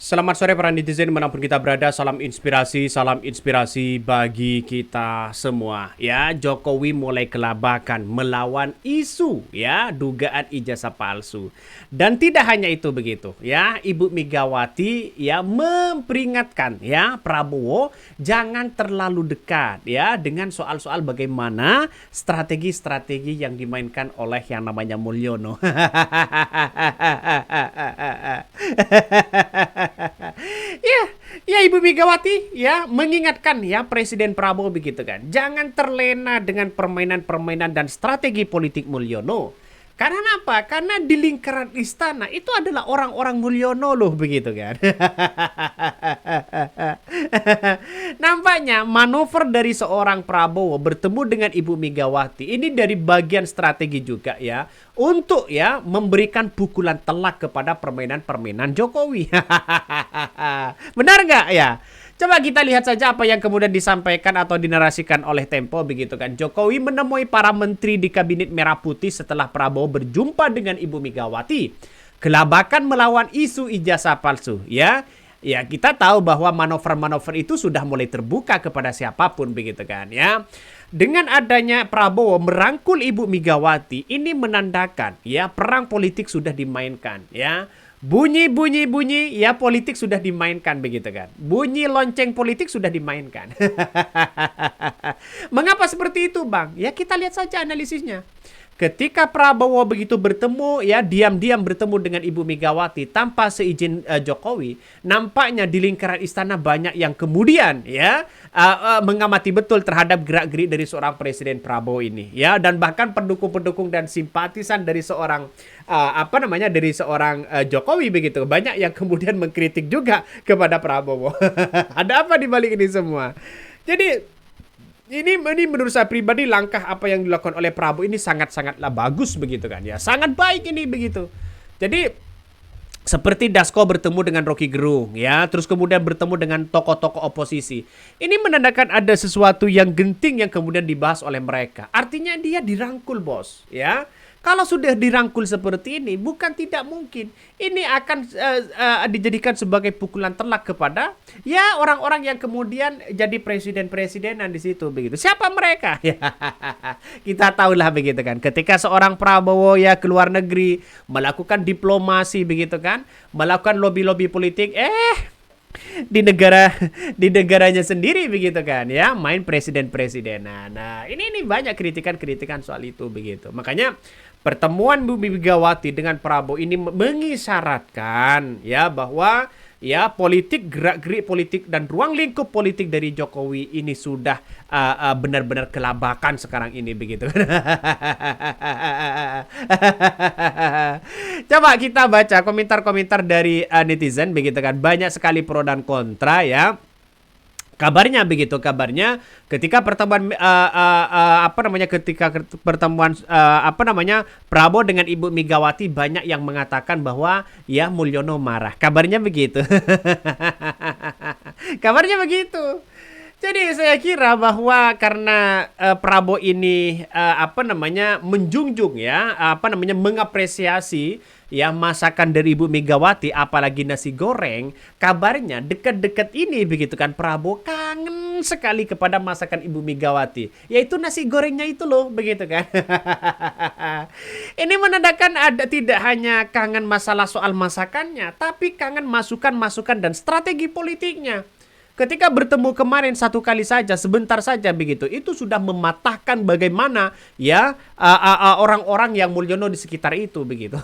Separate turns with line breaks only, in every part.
Selamat sore para netizen dimanapun kita berada, salam inspirasi bagi kita semua. Ya, Jokowi mulai kelabakan melawan isu ya dugaan ijazah palsu. Dan tidak hanya itu begitu ya, Ibu Megawati ya memperingatkan ya Prabowo jangan terlalu dekat ya dengan soal-soal bagaimana strategi-strategi yang dimainkan oleh yang namanya Mulyono. Ya, ya Ibu Megawati ya mengingatkan ya Presiden Prabowo begitu kan. Jangan terlena dengan permainan-permainan dan strategi politik Mulyono. Karena apa? Karena di lingkaran istana itu adalah orang-orang Mulyono loh begitu kan. Nampaknya manuver dari seorang Prabowo bertemu dengan Ibu Megawati ini dari bagian strategi juga ya untuk ya memberikan pukulan telak kepada permainan-permainan Jokowi. Benar nggak ya? Coba kita lihat saja apa yang kemudian disampaikan atau dinarasikan oleh Tempo begitu kan. Jokowi menemui para menteri di Kabinet Merah Putih setelah Prabowo berjumpa dengan Ibu Megawati. Kelabakan melawan isu ijazah palsu ya. Ya, kita tahu bahwa manuver-manuver itu sudah mulai terbuka kepada siapapun begitu kan ya. Dengan adanya Prabowo merangkul Ibu Megawati, ini menandakan ya perang politik sudah dimainkan ya. Bunyi ya politik sudah dimainkan begitu kan. Bunyi lonceng politik sudah dimainkan. Mengapa seperti itu, Bang? Ya kita lihat saja analisisnya. Ketika Prabowo begitu bertemu ya diam-diam bertemu dengan Ibu Megawati tanpa seizin Jokowi, nampaknya di lingkaran istana banyak yang kemudian ya mengamati betul terhadap gerak-gerik dari seorang Presiden Prabowo ini ya, dan bahkan pendukung-pendukung dan simpatisan dari seorang dari seorang Jokowi begitu banyak yang kemudian mengkritik juga kepada Prabowo. Ada apa di balik ini semua? Jadi ini menurut saya pribadi langkah apa yang dilakukan oleh Prabowo ini sangat-sangatlah bagus begitu kan ya. Sangat baik ini begitu. Jadi seperti Dasko bertemu dengan Rocky Gerung ya, terus kemudian bertemu dengan tokoh-tokoh oposisi. Ini menandakan ada sesuatu yang genting yang kemudian dibahas oleh mereka. Artinya dia dirangkul, Bos, ya. Kalau sudah dirangkul seperti ini, bukan tidak mungkin ini akan dijadikan sebagai pukulan telak kepada ya orang-orang yang kemudian jadi presiden-presidenan di situ begitu. Siapa mereka? Ya, kita tahulah begitu kan. Ketika seorang Prabowo ya keluar negeri melakukan diplomasi begitu kan, melakukan lobby-lobby politik, di negaranya sendiri begitu kan ya, main presiden-presidenan. Nah, ini banyak kritikan-kritikan soal itu begitu. Makanya pertemuan Bu Megawati dengan Prabowo ini mengisyaratkan ya bahwa ya politik, gerak-gerik politik dan ruang lingkup politik dari Jokowi ini sudah benar-benar kelabakan sekarang ini begitu. Coba kita baca komentar-komentar dari netizen begitu kan. Banyak sekali pro dan kontra ya. Kabarnya begitu, kabarnya ketika pertemuan Prabowo dengan Ibu Megawati banyak yang mengatakan bahwa ya Mulyono marah. Kabarnya begitu. Kabarnya begitu. Jadi saya kira bahwa karena Prabowo ini menjunjung ya mengapresiasi ya masakan dari Ibu Megawati, apalagi nasi goreng, kabarnya dekat-dekat ini begitu kan Prabowo kangen sekali kepada masakan Ibu Megawati, yaitu nasi gorengnya itu loh begitu kan. Ini menandakan ada tidak hanya kangen masalah soal masakannya, tapi kangen masukan-masukan dan strategi politiknya. Ketika bertemu kemarin satu kali saja, sebentar saja begitu, itu sudah mematahkan bagaimana ya orang-orang yang Mulyono di sekitar itu begitu.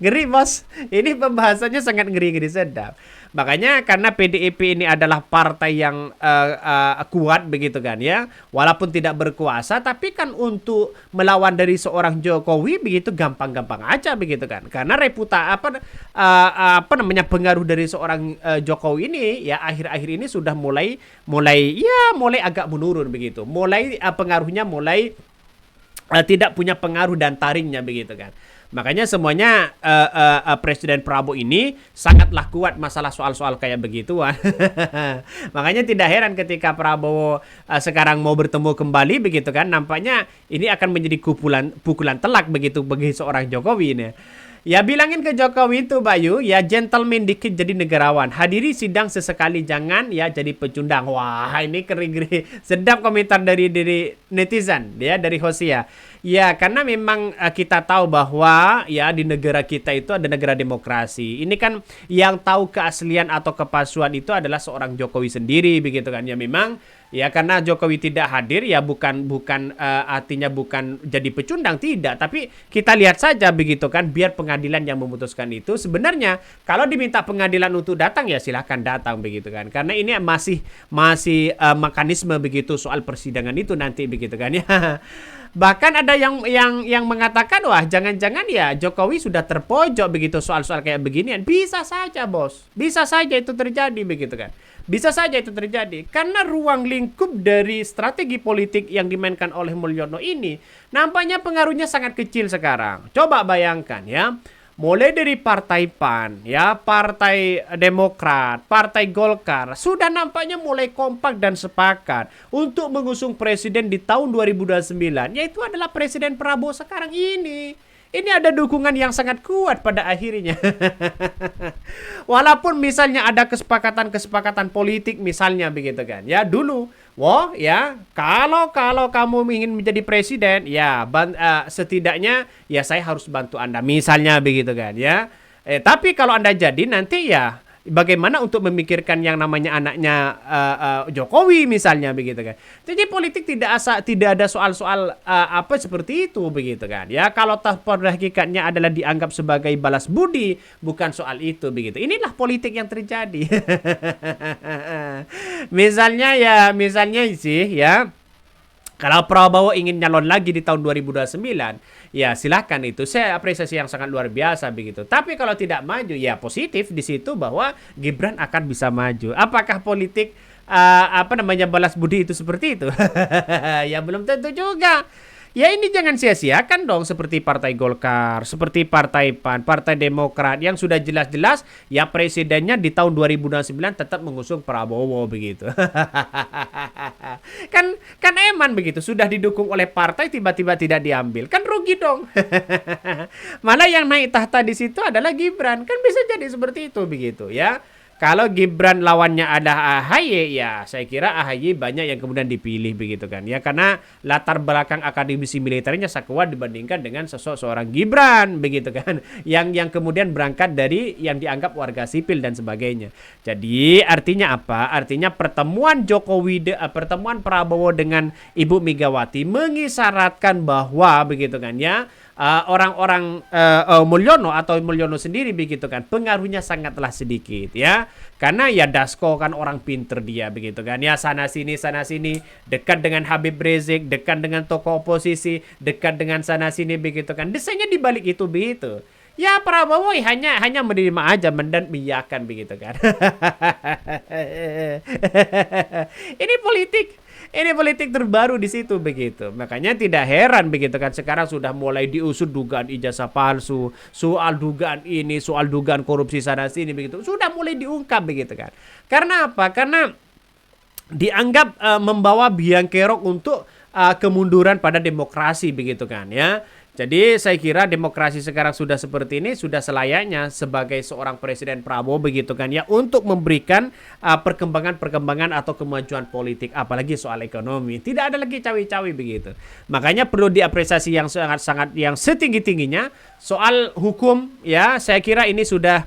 Ngeri, Bos. Ini pembahasannya sangat ngeri-ngeri sedap. Makanya karena PDIP ini adalah partai yang kuat begitu kan ya, walaupun tidak berkuasa, tapi kan untuk melawan dari seorang Jokowi begitu gampang-gampang aja begitu kan. Karena pengaruh dari seorang Jokowi ini ya akhir-akhir ini sudah mulai agak menurun begitu. Pengaruhnya mulai tidak punya pengaruh dan taringnya begitu kan. Makanya semuanya Presiden Prabowo ini sangatlah kuat masalah soal-soal kayak begituan. Makanya tidak heran ketika Prabowo sekarang mau bertemu kembali begitu kan, nampaknya ini akan menjadi pukulan telak begitu bagi seorang Jokowi ini. Ya bilangin ke Jokowi itu Bayu, ya gentleman dikit jadi negarawan. Hadiri sidang sesekali, jangan ya jadi pecundang. Wah, ini kering-kering. Sedap komentar dari netizen, ya dari Hosia. Ya, karena memang kita tahu bahwa ya di negara kita itu ada negara demokrasi. Ini kan yang tahu keaslian atau kepalsuan itu adalah seorang Jokowi sendiri begitu kan. Ya memang ya karena Jokowi tidak hadir ya bukan artinya bukan jadi pecundang, tidak, tapi kita lihat saja begitu kan, biar pengadilan yang memutuskan itu. Sebenarnya kalau diminta pengadilan untuk datang ya silahkan datang begitu kan, karena ini masih mekanisme begitu soal persidangan itu nanti begitu kan ya. Bahkan ada yang mengatakan wah jangan-jangan ya Jokowi sudah terpojok begitu soal-soal kayak beginian. Bisa saja bos, bisa saja itu terjadi begitu kan. Bisa saja itu terjadi karena ruang lingkup dari strategi politik yang dimainkan oleh Mulyono ini nampaknya pengaruhnya sangat kecil sekarang. Coba bayangkan ya, mulai dari Partai PAN, ya, Partai Demokrat, Partai Golkar sudah nampaknya mulai kompak dan sepakat untuk mengusung presiden di tahun 2029, yaitu adalah Presiden Prabowo sekarang ini. Ini ada dukungan yang sangat kuat pada akhirnya. Walaupun misalnya ada kesepakatan politik misalnya begitu kan. Ya dulu, wah ya kalau kamu ingin menjadi presiden, ya setidaknya ya saya harus bantu Anda misalnya begitu kan ya. Tapi kalau Anda jadi nanti ya bagaimana untuk memikirkan yang namanya anaknya Jokowi misalnya begitu kan. Jadi politik tidak ada soal-soal apa seperti itu begitu kan. Ya kalau pada hakikatnya adalah dianggap sebagai balas budi, bukan soal itu begitu. Inilah politik yang terjadi. misalnya sih ya, kalau Prabowo ingin nyalon lagi di tahun 2029, ya silakan, itu saya apresiasi yang sangat luar biasa begitu. Tapi kalau tidak maju, ya positif di situ bahwa Gibran akan bisa maju. Apakah politik balas budi itu seperti itu? Ya belum tentu juga. Ya ini jangan sia-siakan dong, seperti Partai Golkar, seperti Partai PAN, Partai Demokrat yang sudah jelas-jelas ya presidennya di tahun 2029 tetap mengusung Prabowo begitu. kan eman begitu, sudah didukung oleh partai tiba-tiba tidak diambil, kan rugi dong. Malah yang naik tahta di situ adalah Gibran, kan bisa jadi seperti itu begitu ya. Kalau Gibran lawannya ada AHY, ya saya kira AHY banyak yang kemudian dipilih begitu kan ya, karena latar belakang akademisi militernya sangat kuat dibandingkan dengan seorang Gibran begitu kan, yang kemudian berangkat dari yang dianggap warga sipil dan sebagainya. Jadi artinya apa? Artinya pertemuan pertemuan Prabowo dengan Ibu Megawati mengisyaratkan bahwa begitu kan ya, orang-orang Mulyono atau Mulyono sendiri begitu kan, pengaruhnya sangatlah sedikit ya, karena ya Dasko kan orang pinter dia begitu kan ya, sana sini dekat dengan Habib Rizik, dekat dengan tokoh oposisi, dekat dengan sana sini begitu kan, desainnya dibalik itu begitu ya. Prabowo hanya menerima aja dan mengiyakan begitu kan. Ini politik terbaru di situ begitu. Makanya tidak heran begitu kan, sekarang sudah mulai diusut dugaan ijazah palsu, soal dugaan ini, soal dugaan korupsi sana sini begitu. Sudah mulai diungkap begitu kan. Karena apa? Karena dianggap membawa biang kerok untuk kemunduran pada demokrasi begitu kan ya. Jadi saya kira demokrasi sekarang sudah seperti ini, sudah selayaknya sebagai seorang Presiden Prabowo begitu kan ya, untuk memberikan perkembangan atau kemajuan politik, apalagi soal ekonomi. Tidak ada lagi cawi-cawi begitu. Makanya perlu diapresiasi yang sangat-sangat yang setinggi-tingginya soal hukum ya. Saya kira ini sudah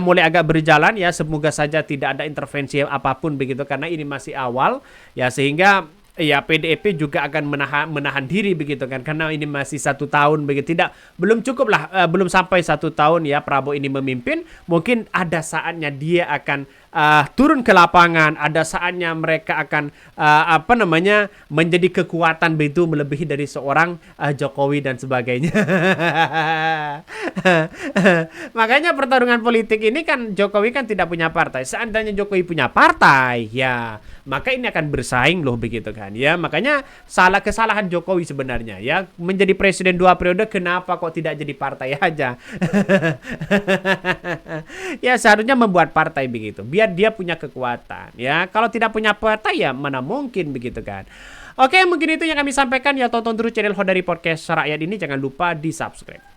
mulai agak berjalan ya. Semoga saja tidak ada intervensi apapun begitu, karena ini masih awal ya, sehingga ya PDIP juga akan menahan diri begitu kan, karena ini masih 1 tahun begitu, belum cukup lah, belum sampai 1 tahun ya Prabowo ini memimpin. Mungkin ada saatnya dia akan turun ke lapangan, ada saatnya mereka akan menjadi kekuatan begitu melebihi dari seorang Jokowi dan sebagainya. Makanya pertarungan politik ini kan, Jokowi kan tidak punya partai. Seandainya Jokowi punya partai ya, maka ini akan bersaing loh begitu kan ya. Makanya kesalahan Jokowi sebenarnya ya, menjadi presiden 2 periode, kenapa kok tidak jadi partai aja? Ya seharusnya membuat partai begitu, biar dia punya kekuatan ya. Kalau tidak punya partai ya mana mungkin begitu kan. Oke, mungkin itu yang kami sampaikan ya. Tonton terus channel Hodari Podcast Rakyat ini, jangan lupa di subscribe.